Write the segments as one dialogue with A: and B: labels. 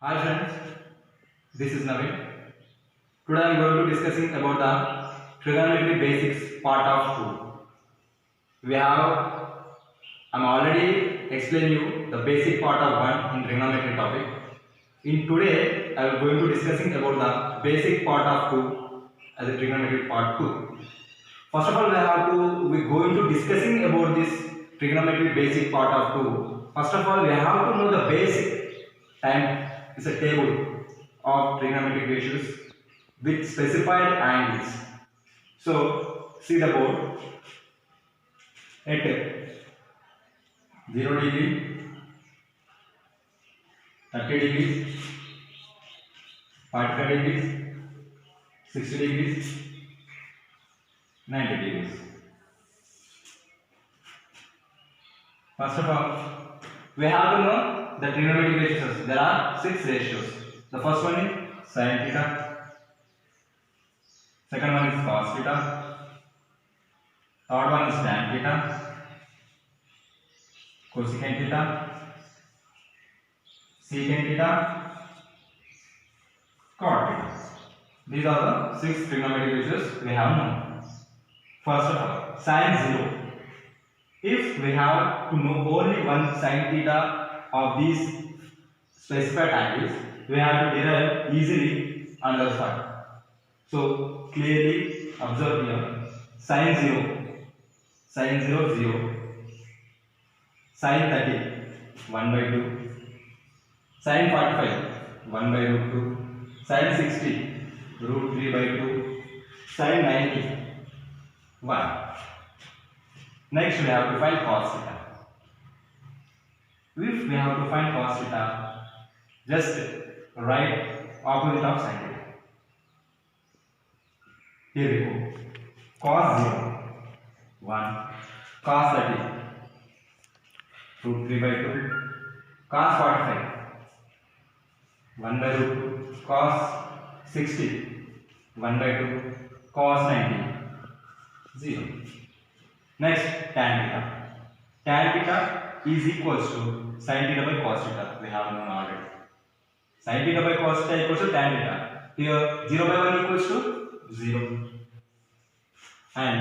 A: Hi friends, this is Navin. Today I am going to discussing about the trigonometry basics part of 2. I am already explain you the basic part of 1 in trigonometry topic. In today I am going to discussing about the basic part of 2 as a trigonometry part 2. First of all we going to discussing about this trigonometry basic part of 2. First of all we have to know the basic time is a table of trigonometric ratios with specified angles. So see the board at 0 degree, 30 degrees, 45 degrees, 60 degrees, 90 degrees. First of all, we have to know the trigonometric ratios. There are 6 ratios. The first one is sin theta, second one is cos theta, third one is tan theta, cosecant theta, secant theta, cot theta. These are the 6 trigonometric ratios we have known. First of all, sin 0. If we have to know only one sin theta of these specified angles, we have to derive easily another side. So clearly observe here sin 0, sin 0 0, sin 30 1 by 2, sin 45 1 by root 2, sin 60 root 3 by 2, sin 90 1. Next we have to find cos theta. If we have to find cos theta, just write opposite of sin theta. Here we go. Cos 0 1, cos 30 root 3 by 2, cos 45 1 by root 2, cos 60 1 by 2, cos 90 0. Next tan theta. Tan theta is equals to sin theta by cos theta. We have known already. Sin theta by cos theta equals to tan theta. Here 0 by 1 equals to 0. And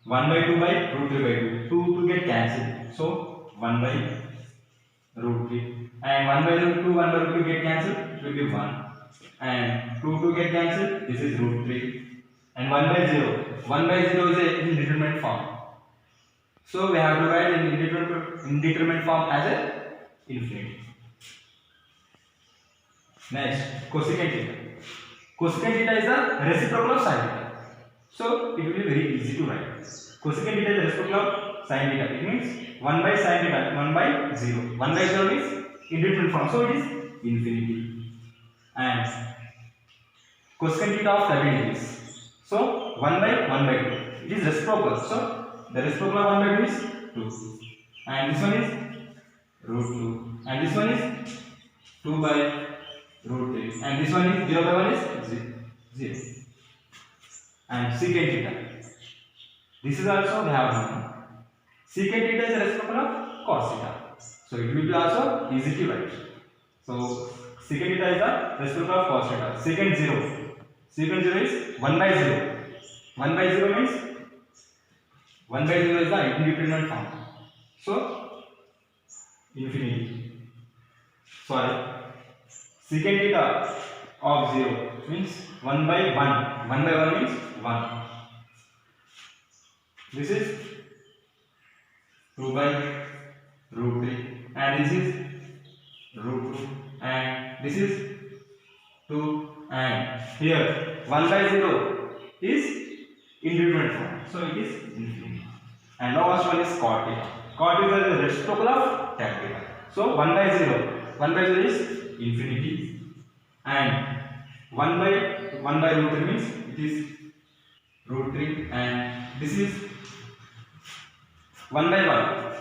A: 1 by 2 by root 3 by 2. 2 to get cancelled. So 1 by root 3. And 1 by root 2, 1 by root 2 get cancelled. It will be 1. And 2 get cancelled. This is root 3. And 1 by 0. 1 by 0 is a indeterminate form. So we have to write in indeterminate form as a infinity. Next, cosecant theta. Cosecant theta is the reciprocal of sin theta. So it will be very easy to write. Cosecant theta is the reciprocal of sin theta. It means 1 by sin theta, 1 by 0. 1 by 0 is indeterminate form. So it is infinity. And cosecant theta of 30 degrees. So 1 by 2. It is reciprocal. So the reciprocal of 1 by 2 is 2. And this one is root 2. And this one is 2 by root 3. And this one is 0 by 1 is 0. And secant theta. This is also we have known. Secant theta is the reciprocal of cos theta. So it will be also easy to write. So secant theta is the reciprocal of cos theta. Secant 0. Secant 0 is 1 by 0. 1 by 0 means 1 by 0 is the indeterminate form. So infinity. Sorry. Secant theta of 0 means 1 by 1. 1 by 1 means 1. This is 2 by root 3. And this is root 2. And this is 2. And here 1 by 0 is indeterminate form. So it is infinity. And last one is cot theta. Cot theta is the reciprocal of tan theta. So 1 by 0. 1 by 0 is infinity. And 1 by root 3 means it is root 3. And this is 1 by 1.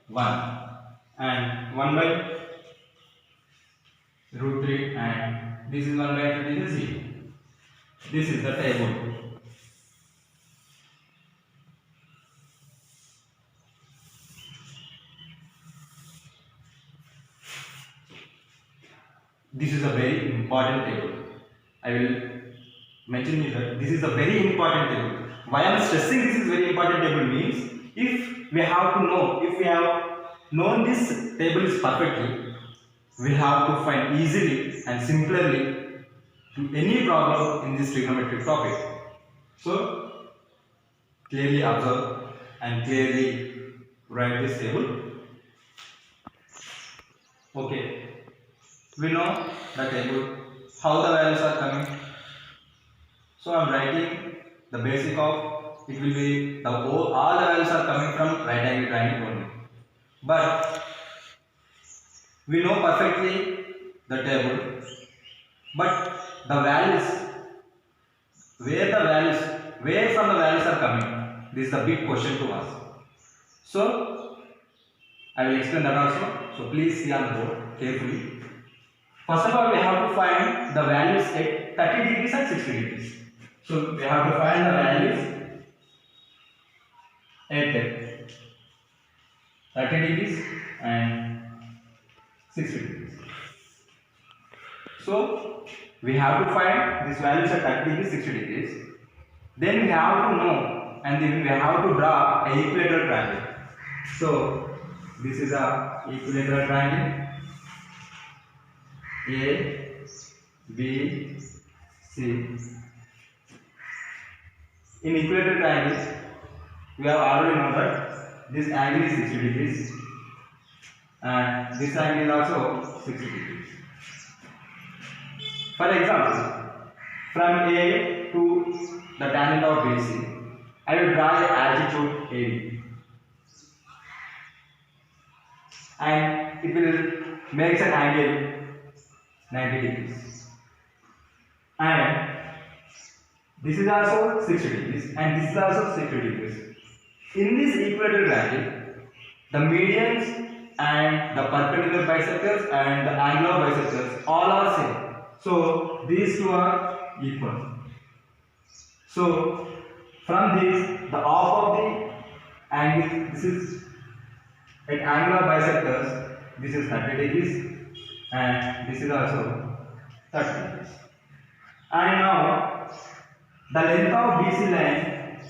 A: 1. And 1 by root 3. And this is 1 by 3. This is 0. This is the table. this is a very important table. I will mention you that this is a very important table. Why I am stressing this is very important table means if we have to know, if we have known this table is perfectly, we have to find easily and simply to any problem in this trigonometric topic. So clearly observe and clearly write this table. Okay, we know the table, how the values are coming. So I am writing the basic of it will be the all the values are coming from right angle triangle only. But we know perfectly the table, but the values, where from the values are coming, this is the big question to us. So I will explain that also. So please see on the board carefully. First of all, we have to find the values at 30 degrees and 60 degrees. So we have to find the values at 30 degrees and 60 degrees. So we have to find these values at 30 degrees, 60 degrees. Then we have to know and then we have to draw an equilateral triangle. So this is a equilateral triangle A, B, C. In equilateral triangles, we have already known that this angle is 60 degrees and this angle is also 60 degrees. For example, from A to the tangent of BC, I will draw an altitude AD and it will make an angle 90 degrees. And this is also 60 degrees and this is also 60 degrees. In this equilateral triangle, the medians and the perpendicular bisectors and the angular bisectors all are same. So these two are equal. So from this, the half of the angle, this is at angular bisectors, this is 30 degrees and this is also 30 degrees. And now the length of BC line,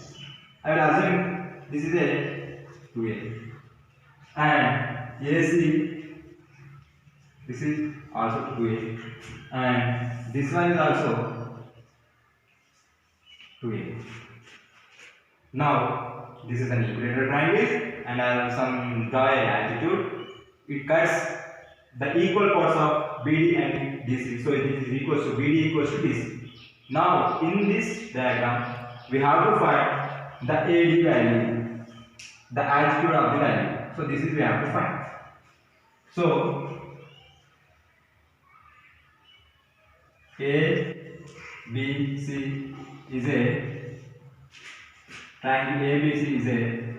A: I will assume this is a 2A and AC, this is also 2A and this one is also 2A. Now this is an equilateral triangle and I have some draw an altitude. It cuts the equal parts of BD and DC. So this is equals to BD equals to DC. Now in this diagram we have to find the AD value, the altitude of the value. So this is we have to find. So A, B, C is a triangle. ABC is a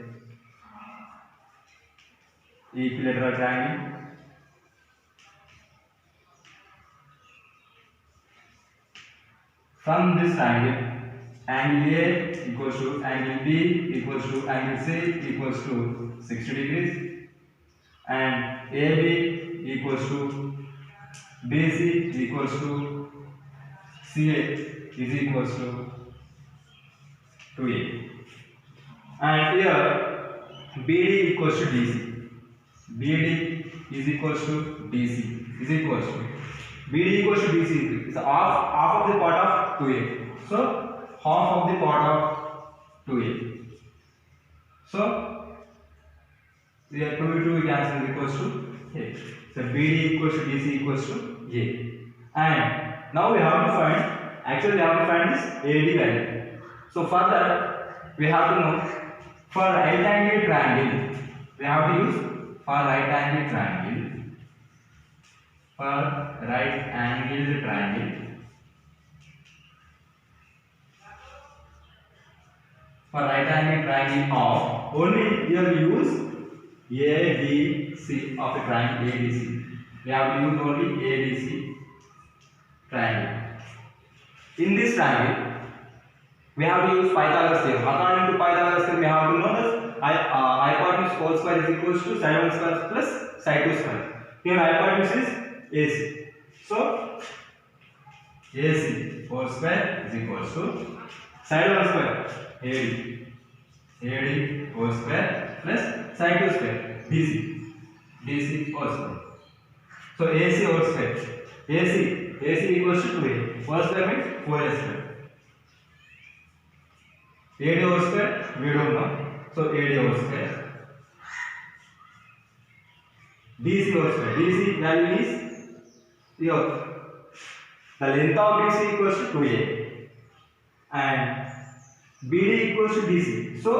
A: equilateral triangle. From this triangle, angle A equals to angle B equals to angle C equals to 60 degrees and AB equals to BC equals to CA is equals to 2A. And here BD equals to DC. BD is equals to DC is equals to BD equals to DC is half of the part of 2A. So half of the part of 2A. So here 2 we cancel is equals to A. So BD equals to DC equals to A. And now we have to find this AD value. So for that we have to know for right angle triangle we have to use for right angle triangle. For right angled triangle, for right angled triangle of only here we use ABC of a triangle ABC. We have to use only ABC triangle. In this triangle, we have to use Pythagoras theorem. According to Pythagoras theorem, we have to know that hypotenuse whole square is equals to side 1 square plus side 2 square. Here hypotenuse is AC. So AC whole square is equals to side 1 square AD whole square plus side 2 square DC whole square. So AC whole square AC equals to 2A whole square means 4A square. AD whole square we don't know, so AD whole square. DC whole square, DC value is here. The length of DC equals to 2A and BD equals to DC. So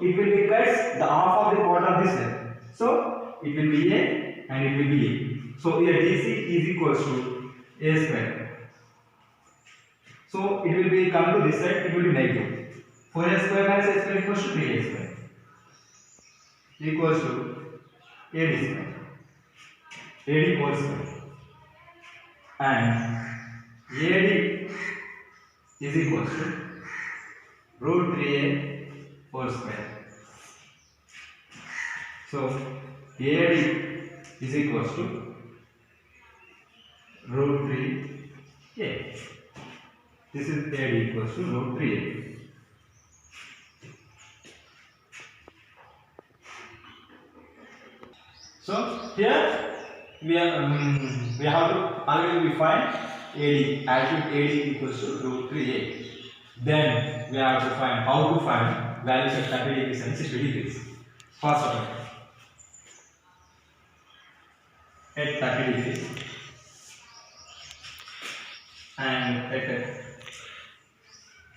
A: it will be cuts the half of the quarter of this length. So it will be A and it will be A. So here DC is equals to A square. So it will be come to this side, it will be negative. 4A square minus A square equals to 3A square equals to AD square. AD whole square and AD is equals to root 3A whole square. So AD is equals to root 3A. This is AD equals to root 3A. So here we have to always we find AD. Actually AD equals to root 3A. Then we have to find how to find values at 30 degrees and 60 degrees. First of all, at 30 degrees and at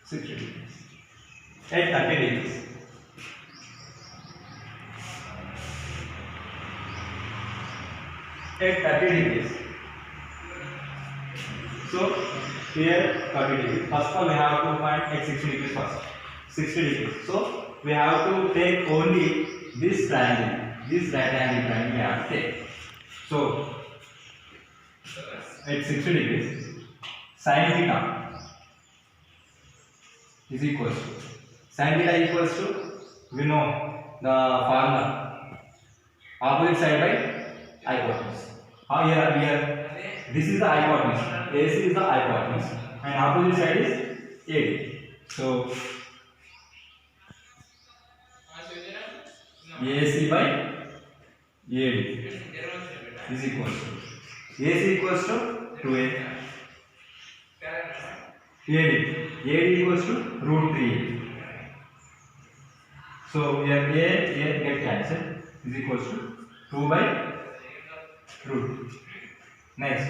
A: 60 degrees. At 30 degrees. At 30 degrees. So here 30 degrees. First of all, we have to find at 60 degrees first. 60 degrees. So we have to take only this triangle. This right angle triangle we have to take. So at 60 degrees, sin theta is equals to we know the formula opposite side by hypotenuse. Here this is the hypotenuse. AC is the hypotenuse and opposite side is AD. So AC by AD is equals to AC equals to 2A. AD equals to root 3A. So here A get cancelled is equals to 2 by root. Next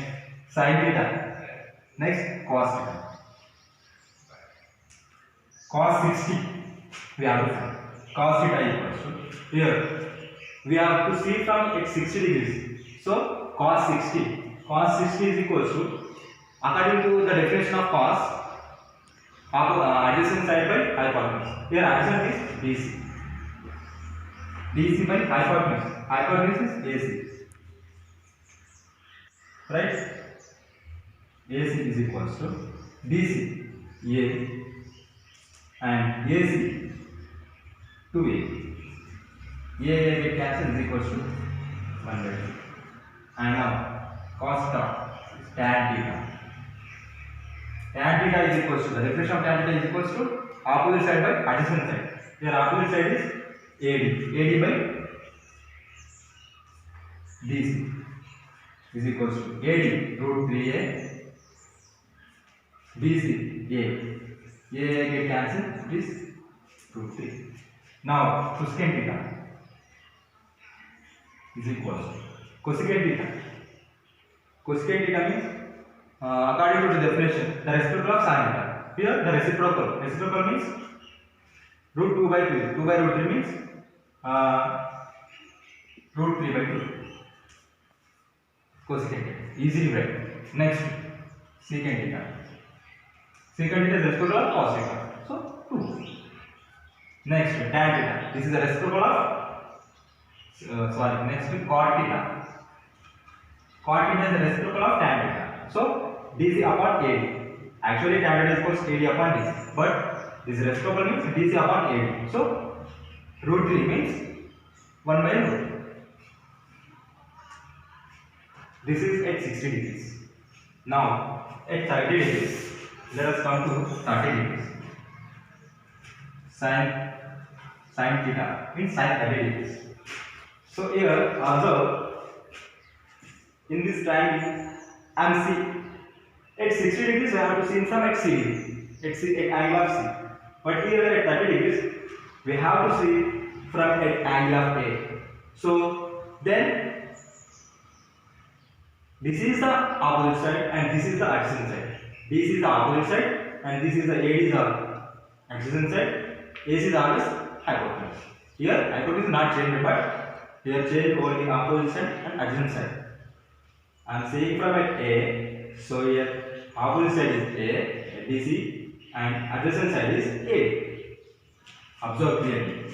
A: sin theta. Next cos theta. Cos 60 we have to find. Cos theta equals to here we have to see from at 60 degrees. So cos 60 is equals to, according to the definition of cos, adjacent side by hypotenuse. Here adjacent is DC by hypotenuse is AC, right? AC is equals to DC A and AC 2A. A get cancelled is equals to 1 by 2. And now cos theta is tan theta. Tan theta is equals to, the definition of tan theta is equals to opposite side by adjacent side. Here opposite side is AD by DC is equals to AD root 3A DC A get cancelled, this root 3. Now cosecant theta is equals to cosecant theta. Cosecant theta means according to the definition, the reciprocal of sin theta. Here the reciprocal means root 2 by 3. 2 by root 3 means root 3 by 2. Cosecant theta. Easily write. Next secant theta. Secant theta is reciprocal of cos theta. So 2. Next tan theta. This is the reciprocal of next cot theta. Cot theta is the reciprocal of tan theta. So DC upon AD. Actually tan theta is equals to AD upon DC. But this reciprocal means DC upon AD. So root 3 means 1 by root. This is at 60 degrees. Now at 30 degrees, let us come to 30 degrees. Sin theta means sin 30 degrees. So here observe in this triangle I am seeing at 60 degrees we have to see from at CD, at angle of C. But here at 30 degrees we have to see from at angle of A. So then this is the opposite side and this is the adjacent side. This is the opposite side and this is the AD is the adjacent side. AC is always hypotenuse. Here hypotenuse is not changed, but here change only opposite side and adjacent side. I am seeing from at A, so here opposite side is A, DC, and adjacent side is A. Observe clearly.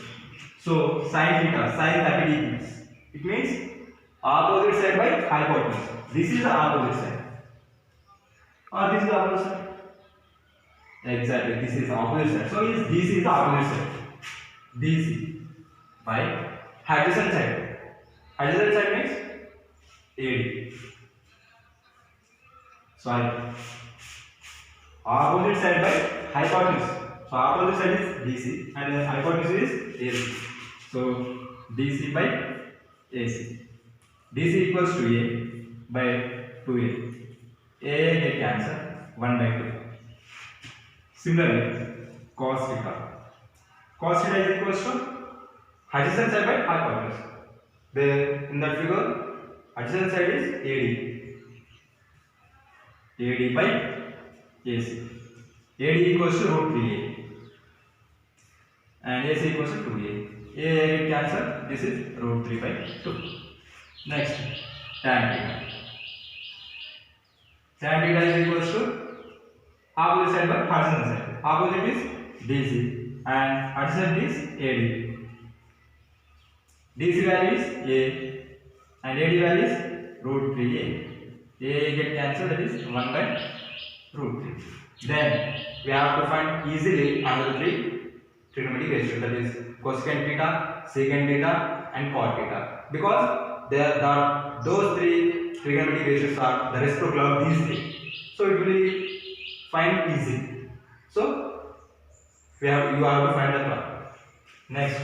A: So sin theta, sin 30 degrees. It means opposite side by hypotenuse. This is the opposite side. Or this is the opposite side. Exactly, this is the opposite side. So this is the opposite side. DC by adjacent side. Adjacent side means AD. Sorry. Opposite side by hypotenuse. So opposite side is DC and the hypotenuse is AC. So DC by AC. DC equals to A by 2A. A get cancel 1 by 2. Similarly, cos theta. Cos theta is equals to adjacent side by hypotenuse. There in that figure, adjacent side is AD. AD by AC. AD equals to root 3A. And AC equals to 2A. A cancel. This is root 3 by 2. Next, tan theta. Tan theta is equals to opposite side by adjacent side. Opposite is DC and adjacent is AD. DC value is A and AD value is root 3A. A get cancelled, that is 1 by root 3. Then we have to find easily another three trigonometric ratios, that is cosecant theta, secant theta and cot theta, because those three trigonometric ratios are the reciprocal of these three. So it will be find easy. So you have to find the one. Next,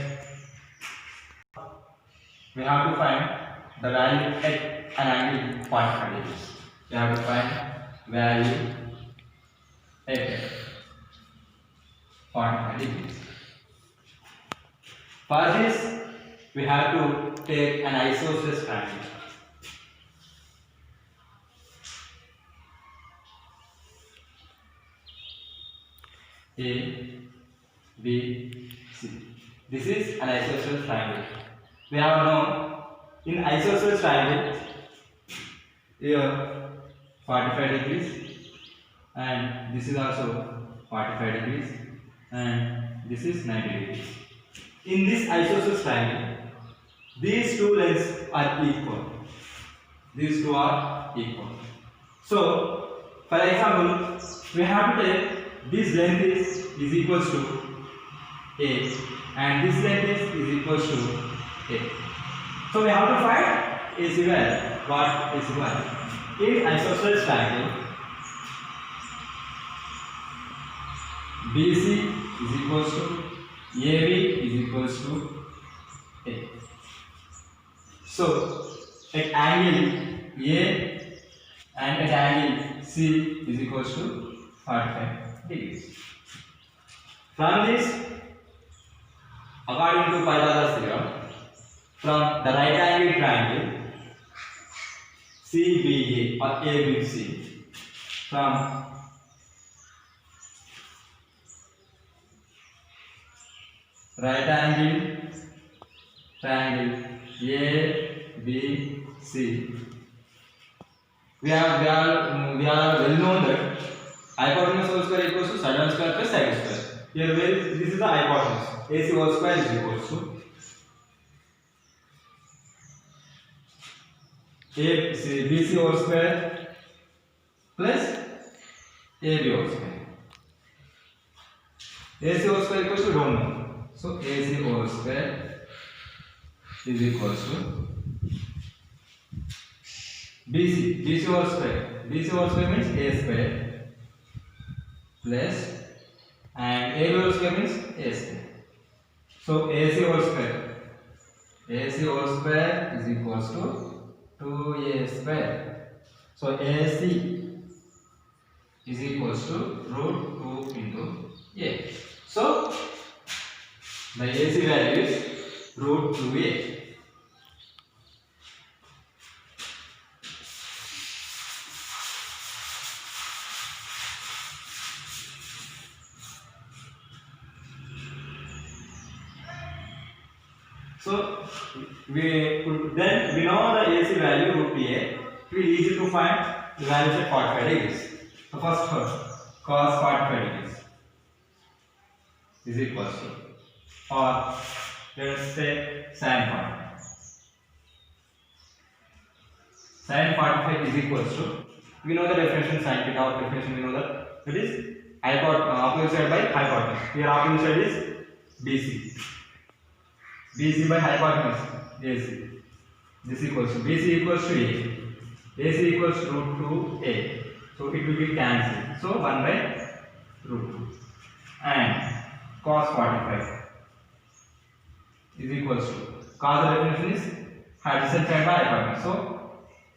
A: we have to find the value at an angle 0.5 degrees. We have to find value at 0.5 degrees. For this, we have to take an isosceles triangle. A, B, C. This is an isosceles triangle. We have known in isosceles triangle here 45 degrees and this is also 45 degrees and this is 90 degrees. In this isosceles triangle, these two lengths are equal. These two are equal. So, for example, we have to take this length is equals to A and this length is equals to A. So we have to find AC value. What AC value? In isosceles triangle, BC is equals to AB is equals to A. So at angle A and at angle C is equals to 45 degrees. From this, according to Pythagoras theorem, from the right angle triangle CBA or ABC, from right angle triangle ABC, we are well known that hypotenuse whole square equals to side square plus side square. Here this is the hypotenuse. AC whole square is equals to BC whole square plus AB whole square. AC whole square equals to don't know. So AC whole square is equals to BC whole square. BC whole square means A square plus and AB whole square means A square. So AC whole square is equals to 2A square. So AC is equals to root 2 into A. So the AC value is root 2A. So we know the AC value root 2A. It will be easy to find the values at 45 degrees. So first cos 45 degrees is equals to, or let us say sin 45. Sin 45 is equals to, we know the definition sin theta, or definition we know that it is opposite side by hypotenuse. Here opposite side is BC. BC by hypotenuse AC. This equals to BC equals to A. AC equals to root 2A. So it will be cancelled. So 1 by root 2. And cos 45 is equals to, cos the definition is adjacent side by hypotenuse. So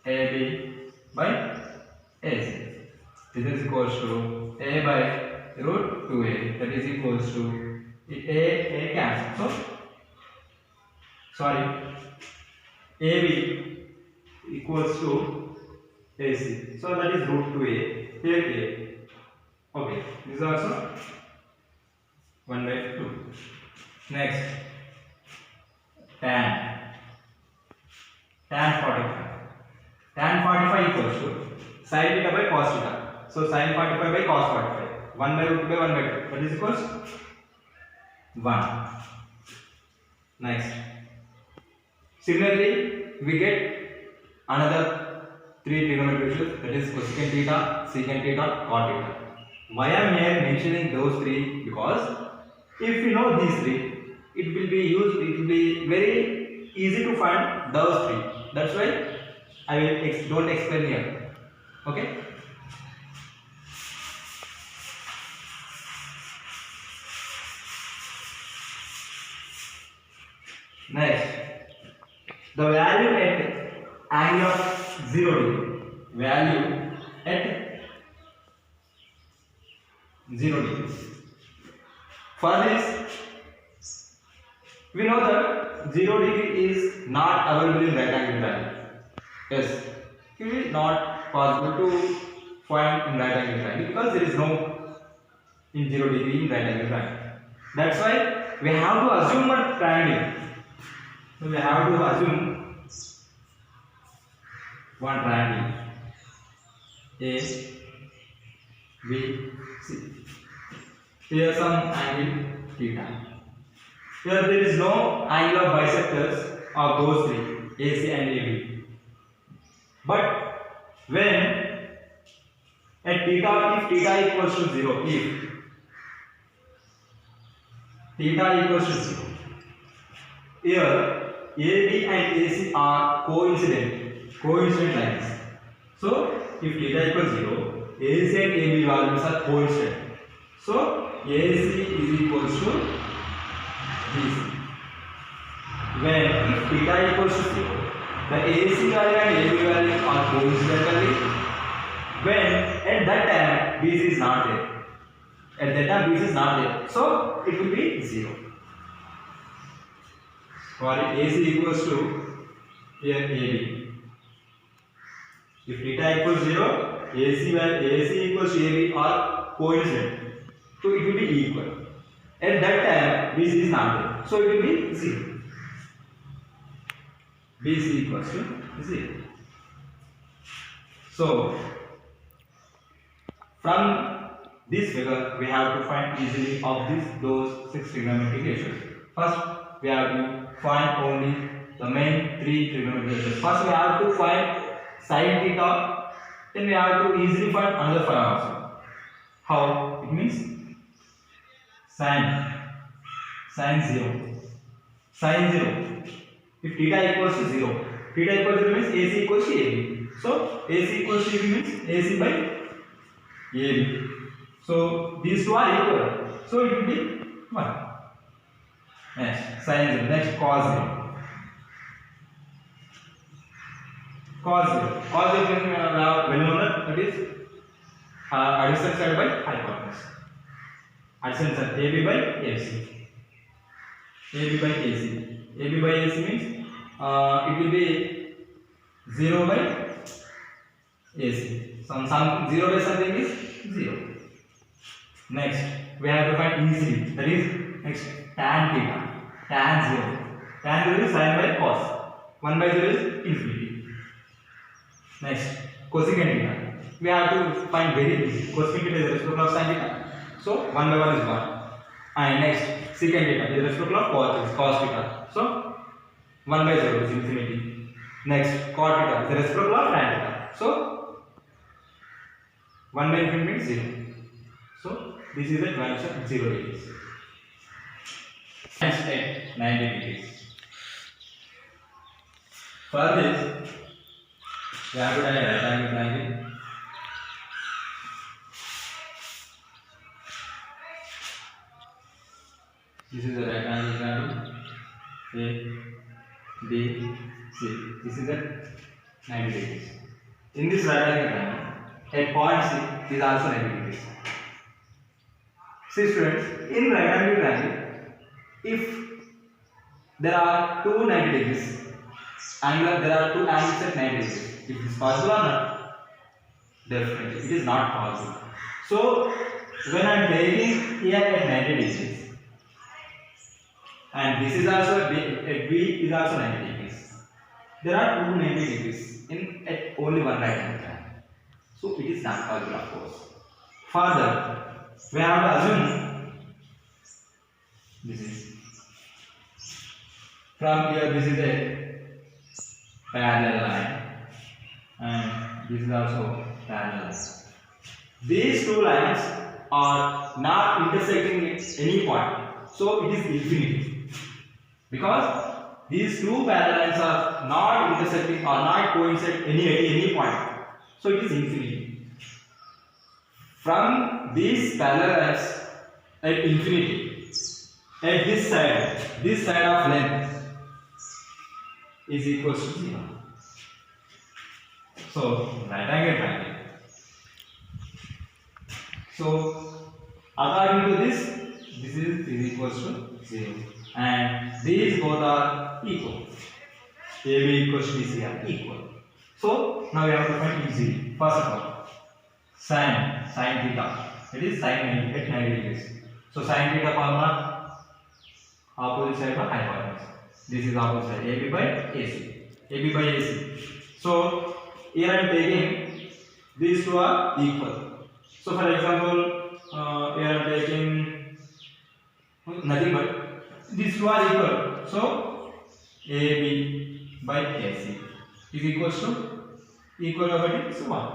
A: AB by AC. This is equals to A by root 2A. That is equals to A cancel. So AB equals to AC. So that is root 2A. Here A. Okay. This is also 1 by 2. Next, tan 45. Tan 45 equals to sin theta by cos theta. So sin 45 by cos 45. 1 by root 2 by 1 by 2. That is equals 1. Next. Similarly, we get another 3 trigonometric ratios, that is cosecant theta, secant theta, cot theta. Why I am here mentioning those 3? Because if you know these 3, it will be very easy to find those 3. That's why I will don't explain here. Okay. Next, the value at angle of 0 degree. Value at 0 degrees. For this, we know that 0 degree is not available in right angle triangle. Yes, it is not possible to find in right angle triangle because there is no in 0 degree in right angle triangle. That's why we have to assume a triangle. So we have to assume one triangle A, B, C. Here some angle theta. Here there is no angle of bisectors of those 3, AC and AB. But when at theta, if theta equals to 0, if theta equals to 0, here AB and AC are coincident lines. So if theta equals 0, AC and AB values are coincident. So AC is equals to BC. When if theta equals to 0, the AC value and AB value are coincidentally. When at that time BC is not there. At that time BC is not there. So it will be 0. For AC equals to here AB. If theta equals 0, AC equals to AB are coincident. So it will be equal. At that time BC is not there. So it will be 0. BC equals to 0. So from this figure we have to find easily of those 6 trigonometric ratios. First we have to find only the main 3 trigonometric ratios. First we have to find sin theta, then we have to easily find another 5 also. How? It means sin 0. If theta equals to 0, theta equals to 0 means AC equals to AB. So AC equals to AB means AC by AB. So these two are equal. So it will be 1. Next sin 0. Next cos 0. Cos 0. Cos 0 means we have well known that it is adjacent side by hypotenuse. Adjacent side AB by AC. AB by AC. AB by AC means it will be 0 by AC. Some 0 by something is 0. Next, we have to find EC. That is next tan theta. Tan 0. Tan 0 is sin by cos. 1 by 0 is infinity. Next, cosecant theta. We have to find very easy. Cosecant theta is the reciprocal of sin theta. So 1 by 1 is 1. And next, secant theta is the reciprocal of cos theta. So 1 by 0 is infinity. Next, cot theta is the reciprocal of tan theta. So 1 by infinity means 0. So this is the dimension 0 degrees. Next step 90 degrees. For this, we have to draw a right angle triangle. This is the right angle triangle. A, B, C. This is the 90 degrees. In this right angle triangle, at point C is also 90 degrees. See students, in right angle triangle, if there are two 90 degrees, there are two angles at 90 degrees. If it is possible or not? Definitely, it is not possible. So, when I am taking here at 90 degrees, and this is also at B is also 90 degrees. There are two 90 degrees at only one right angle triangle. So, it is not possible, of course. Further, we have to assume this is from here, this is a parallel line, and this is also parallel line. These two lines are not intersecting at any point, so it is infinity. Because these two parallel lines are not intersecting or not coinciding at any point, so it is infinity. From these parallel lines at infinity, at this side of length is equals to 0. So, right angle triangle. So, according to this is equals to 0. And these both are equal. AB equals to BC are equal. So, now we have to find easily. First of all, sin theta. It is sin at 90 degrees. So, sin theta formula, opposite side by hypotenuse. This is opposite side, AB by AC. AB by AC. So, here I am taking these two are equal. So, for example, here I am taking nothing but these two are equal. So, AB by AC is equals to equal over is 1.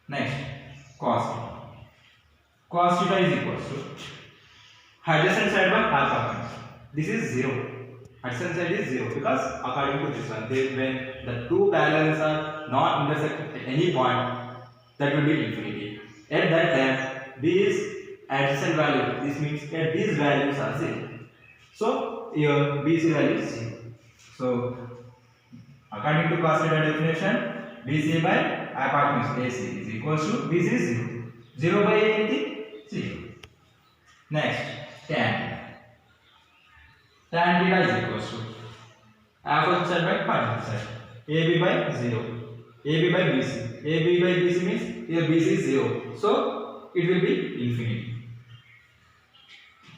A: Next, cos theta. Cos theta is equals to adjacent side by hypotenuse. This is 0. Adjacent side is 0 because according to this one, when the two parallels are not intersecting at any point, that will be infinity. At that time, these adjacent values, this means that these values are 0. So, here BC value is 0. So, according to cos theta definition, BC by hypotenuse AC is equals to BC is 0. 0 by anything? 0. Next, tan. Tan theta is equals to opposite side by hypotenuse side. AB by 0. AB by BC. AB by BC means here BC is 0. So, it will be infinity.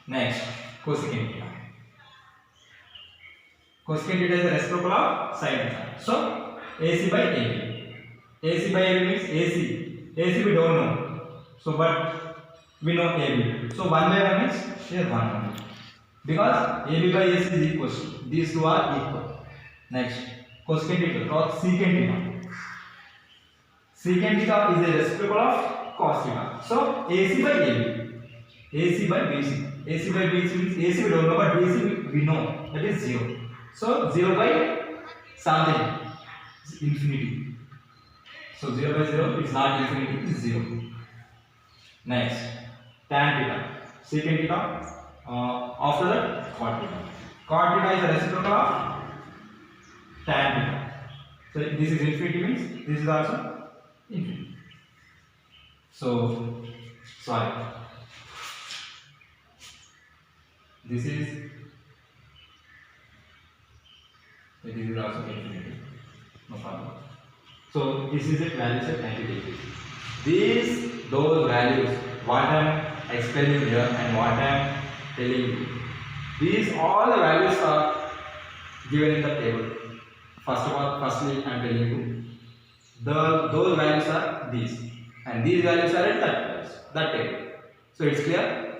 A: Next, cosecant theta. Cosecant theta is the reciprocal of sin theta. So, AC by AB. AC by AB means AC. AC we don't know. So, but we know AB. So, 1 by 1 means here 1 only. Because AB by AC is equal to these two are equal. Next, cosecant theta or secant theta. Secant theta is a reciprocal of cos theta. So, AC by AB. AC by BC. AC by BC means AC we don't know, but BC we know. That is 0. So, 0 by something is infinity. So 0 by 0 is not infinity, it is 0. Next, tan theta, secant theta, after that cot theta. Cot theta is the reciprocal of tan theta. So this is infinity means this is also infinity. So, sorry. This is also infinity. No problem. So this is the values at 90 degrees. Those values, what I am explaining here and what I am telling you, all the values are given in the table. Firstly I am telling you, those values are these, and these values are in that table. So it's clear.